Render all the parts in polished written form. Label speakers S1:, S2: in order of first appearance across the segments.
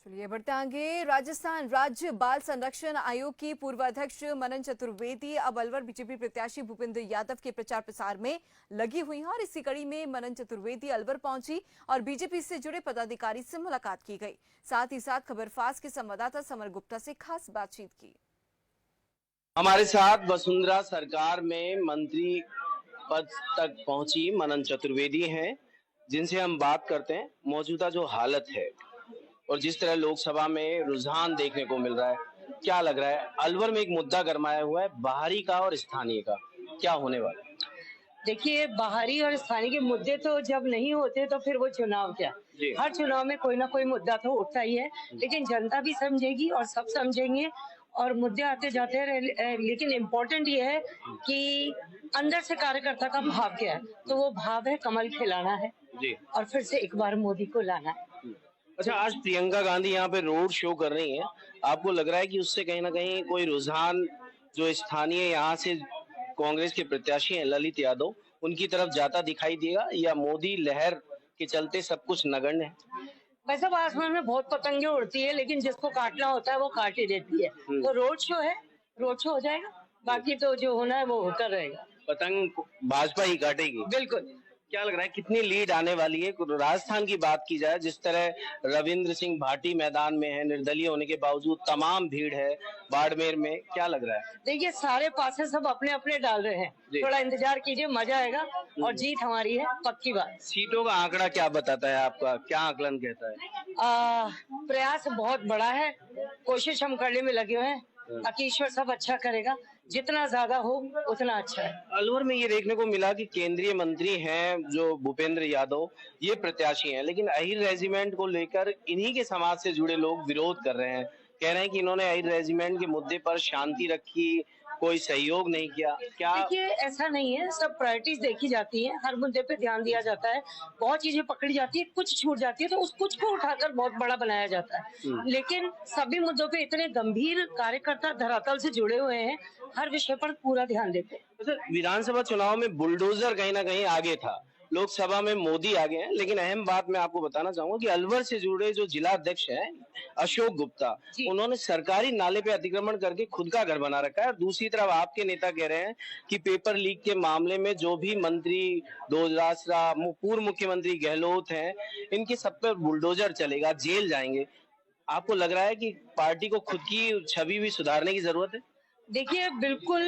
S1: चलिए बढ़ते आगे। राजस्थान राज्य बाल संरक्षण आयोग की पूर्व अध्यक्ष मनन चतुर्वेदी अब अलवर बीजेपी प्रत्याशी भूपेंद्र यादव के प्रचार प्रसार में लगी हुई हैं और इसी कड़ी में मनन चतुर्वेदी अलवर पहुंची और बीजेपी से जुड़े पदाधिकारी से मुलाकात की गई। साथ ही साथ खबरफास्ट के संवाददाता समर गुप्ता से खास बातचीत की।
S2: हमारे साथ वसुंधरा सरकार में मंत्री पद तक पहुंची मनन चतुर्वेदी हैं, जिनसे हम बात करते हैं मौजूदा जो हालत है और जिस तरह लोकसभा में रुझान देखने को मिल रहा है। क्या लग रहा है, अलवर में एक मुद्दा गरमाया हुआ है बाहरी का और स्थानीय का, क्या होने वाला है?
S3: देखिए, बाहरी और स्थानीय के मुद्दे तो जब नहीं होते तो फिर वो चुनाव क्या, हर चुनाव में कोई ना कोई मुद्दा तो उठता ही है, लेकिन जनता भी समझेगी और सब समझेंगे और मुद्दे आते जाते हैं। लेकिन इम्पोर्टेंट ये है कि अंदर से कार्यकर्ता का भाव क्या है, तो वो भाव है कमल खिलाना है और फिर से एक बार मोदी को लाना है।
S2: अच्छा, आज प्रियंका गांधी यहाँ पे रोड शो कर रही हैं, आपको लग रहा है कि उससे कहीं ना कहीं कोई रुझान जो स्थानीय यहाँ से कांग्रेस के प्रत्याशी हैं ललित यादव, उनकी तरफ जाता दिखाई देगा, या मोदी लहर के चलते सब कुछ नगण्य है?
S3: वैसे आसमान में बहुत पतंगे उड़ती है, लेकिन जिसको काटना होता है वो काट ही देती है। तो रोड शो है, रोड शो हो जाएगा, बाकी तो जो होना है वो होकर रहेगा।
S2: पतंग भाजपा ही काटेगी?
S3: बिल्कुल।
S2: क्या लग रहा है कितनी लीड आने वाली है? राजस्थान की बात की जाए, जिस तरह रविंद्र सिंह भाटी मैदान में है, निर्दलीय होने के बावजूद तमाम भीड़ है बाड़मेर में, क्या लग रहा है?
S3: देखिए, सारे पासे सब अपने अपने डाल रहे हैं, थोड़ा इंतजार कीजिए, मजा आएगा और जीत हमारी है, पक्की बात।
S2: सीटों का आंकड़ा क्या बताता है आपका, क्या आकलन कहता है?
S3: प्रयास बहुत बड़ा है, कोशिश हम करने में लगे हुए हैं, ताकि ईश्वर सब अच्छा करेगा, जितना ज्यादा हो उतना अच्छा है।
S2: अलवर में ये देखने को मिला कि केंद्रीय मंत्री हैं जो भूपेंद्र यादव, ये प्रत्याशी हैं, लेकिन अहिर रेजिमेंट को लेकर इन्हीं के समाज से जुड़े लोग विरोध कर रहे हैं, कह रहे हैं कि इन्होंने अहिर रेजिमेंट के मुद्दे पर शांति रखी, कोई सहयोग नहीं किया। क्या
S3: देखिए, ऐसा नहीं है, सब प्रायोरिटीज देखी जाती है, हर मुद्दे पे ध्यान दिया जाता है, बहुत चीजें पकड़ी जाती है, कुछ छूट जाती है तो उस कुछ को उठाकर बहुत बड़ा बनाया जाता है, लेकिन सभी मुद्दों पे इतने गंभीर कार्यकर्ता धरातल से जुड़े हुए हैं, हर विषय पर पूरा ध्यान देते हैं।
S2: विधानसभा चुनाव में बुलडोजर कहीं ना कहीं आगे था, लोकसभा में मोदी आगे हैं, लेकिन अहम बात मैं आपको बताना चाहूंगा कि अलवर से जुड़े जो जिला अध्यक्ष हैं अशोक गुप्ता, उन्होंने सरकारी नाले पे अतिक्रमण करके खुद का घर बना रखा है। और दूसरी तरफ आपके नेता कह रहे हैं कि पेपर लीक के मामले में जो भी मंत्री डोजरासरा, पूर्व मुख्यमंत्री गहलोत हैं, इनके सब पर बुलडोजर चलेगा, जेल जाएंगे। आपको लग रहा है कि पार्टी को खुद की छवि भी सुधारने की जरूरत है?
S3: देखिए, बिल्कुल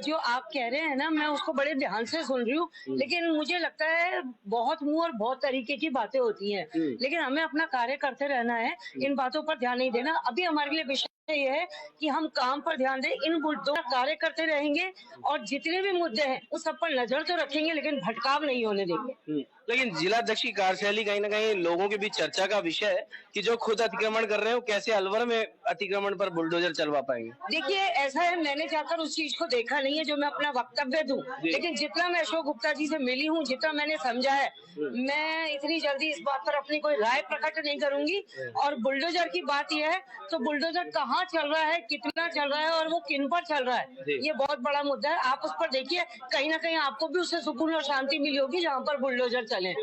S3: जो आप कह रहे हैं ना, मैं उसको बड़े ध्यान से सुन रही हूँ, लेकिन मुझे लगता है बहुत मुंह और बहुत तरीके की बातें होती हैं, लेकिन हमें अपना कार्य करते रहना है, इन बातों पर ध्यान नहीं देना। अभी हमारे लिए विषय ये है कि हम काम पर ध्यान दें, इन मुद्दों का कार्य करते रहेंगे और जितने भी मुद्दे हैं उस सब पर नजर तो रखेंगे, लेकिन भटकाव नहीं होने देंगे।
S2: लेकिन जिला अध्यक्ष की कार्यशैली कहीं ना कहीं लोगों के बीच चर्चा का विषय है कि जो खुद अतिक्रमण कर रहे हो, कैसे अलवर में अतिक्रमण पर बुलडोजर चलवा पाएंगे?
S3: देखिए, ऐसा है, मैंने जाकर उस चीज को देखा नहीं है जो मैं अपना वक्तव्य दूं, लेकिन जितना मैं अशोक गुप्ता जी से मिली हूँ, जितना मैंने समझा है, मैं इतनी जल्दी इस बात पर अपनी कोई राय प्रकट नहीं करूंगी। और बुलडोजर की बात यह है, तो बुलडोजर कहाँ चल रहा है, कितना चल रहा है और वो किन पर चल रहा है, ये बहुत बड़ा मुद्दा है। आप उस पर देखिए, कहीं ना कहीं आपको भी उससे सुकून और शांति मिली होगी जहाँ पर बुलडोजर चले।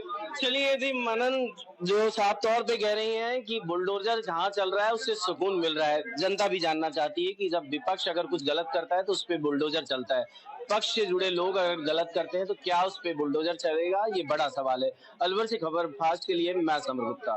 S2: चलिए, यदि मनन जो साफ तौर पे कह रही हैं कि बुलडोजर जहाँ चल रहा है उससे सुकून मिल रहा है, जनता भी जानना चाहती है कि जब विपक्ष अगर कुछ गलत करता है तो उस पे बुलडोजर चलता है, पक्ष से जुड़े लोग अगर गलत करते हैं तो क्या उस पे बुलडोजर चलेगा, ये बड़ा सवाल है। अलवर से खबर फास्ट के लिए मैं समर गुप्ता।